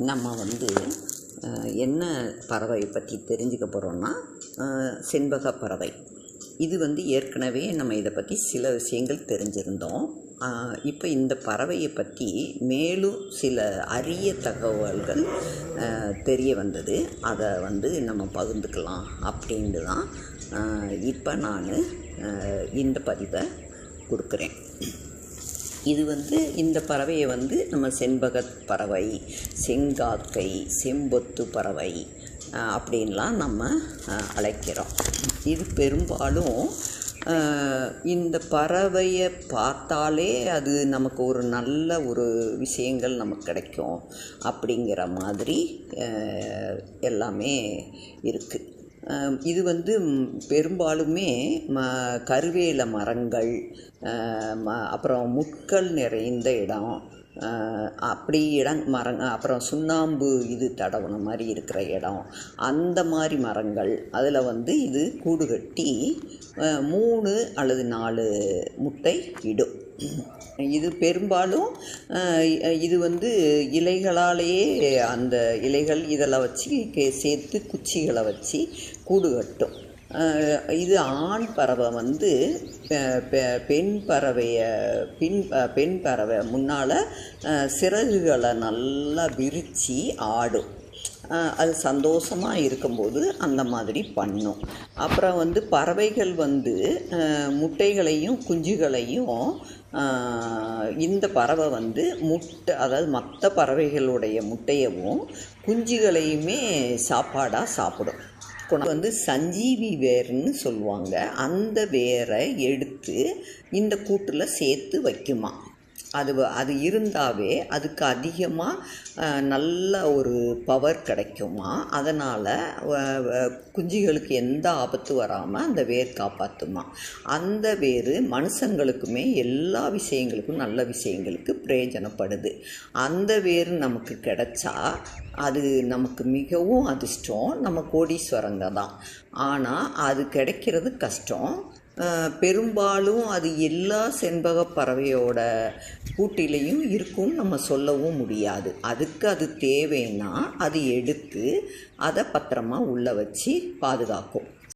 நம்ம என்ன பறவை பற்றி தெரிஞ்சுக்க போகிறோன்னா செண்பக பறவை. இது ஏற்கனவே நம்ம இதை பற்றி சில விஷயங்கள் தெரிஞ்சிருந்தோம். இப்போ இந்த பறவையை பற்றி மேலும் சில அரிய தகவல்கள் தெரிய வந்தது. அதை நம்ம பகிர்ந்துக்கலாம் அப்படின்ட்டு தான் இப்போ நான் இந்த பதிவை கொடுக்குறேன். இது இந்த பறவையை நம்ம செண்பகப் பறவை, செங்காக்கை, செம்பொத்து பறவை அப்படின்லாம் நம்ம அழைக்கிறோம். இது பெரும்பாலும் இந்த பறவையை பார்த்தாலே அது நமக்கு ஒரு நல்ல ஒரு விஷயங்கள் நமக்கு கிடைக்கும் அப்படிங்கிற மாதிரி எல்லாமே இருக்குது. இது பெரும்பாலுமே கருவேல மரங்கள், அப்புறம் முட்கள் நிறைந்த இடம், அப்படி அப்புறம் சுண்ணாம்பு தடவன மாதிரி இருக்கிற இடம், அந்த மாதிரி மரங்கள், அதில் இது கூடு கட்டி 3 அல்லது 4 முட்டை இடும். இது பெரும்பாலும் இது இலைகளாலேயே அந்த இலைகள் இதெல்லாம் வச்சு சேர்த்து குச்சிகளை வச்சு கூடு கட்டும். இது ஆண் பறவை பெண் பறவை முன்னால் சிறகுகளை நல்லா விரித்து ஆடும். அது சந்தோஷமாக இருக்கும்போது அந்த மாதிரி பண்ணும். அப்புறம் பறவைகள் முட்டைகளையும் குஞ்சுகளையும் இந்த பறவை முட்டை, அதாவது மற்ற பறவைகளுடைய முட்டையவும் குஞ்சுகளையுமே சாப்பாடாக சாப்பிடும். சஞ்சீவி வேர்னு சொல்லுவாங்க. அந்த வேரை எடுத்து இந்த கூட்டில் சேர்த்து வைக்குமா. அது இருந்தாவே அதுக்கு அதிகமாக நல்ல ஒரு பவர் கிடைக்குமா. அதனால் குஞ்சுகளுக்கு எந்த ஆபத்து வராமல் அந்த வேர் காப்பாற்றுமா. அந்த வேர் மனுஷங்களுக்குமே எல்லா விஷயங்களுக்கும், நல்ல விஷயங்களுக்கு பிரயோஜனப்படுது. அந்த வேர் நமக்கு கிடைச்சா அது நமக்கு மிகவும் அதிர்ஷ்டம். நம்ம கோடீஸ்வரங்க தான். ஆனால் அது கிடைக்கிறது கஷ்டம். பெரும்பாலும் அது எல்லா செண்பக பறவையோட கூட்டிலையும் இருக்கும்னு நம்ம சொல்லவும் முடியாது. அதுக்கு அது தேவைன்னா அது எடுத்து அதை பத்திரமா உள்ளே வச்சு பாதுகாக்கும்.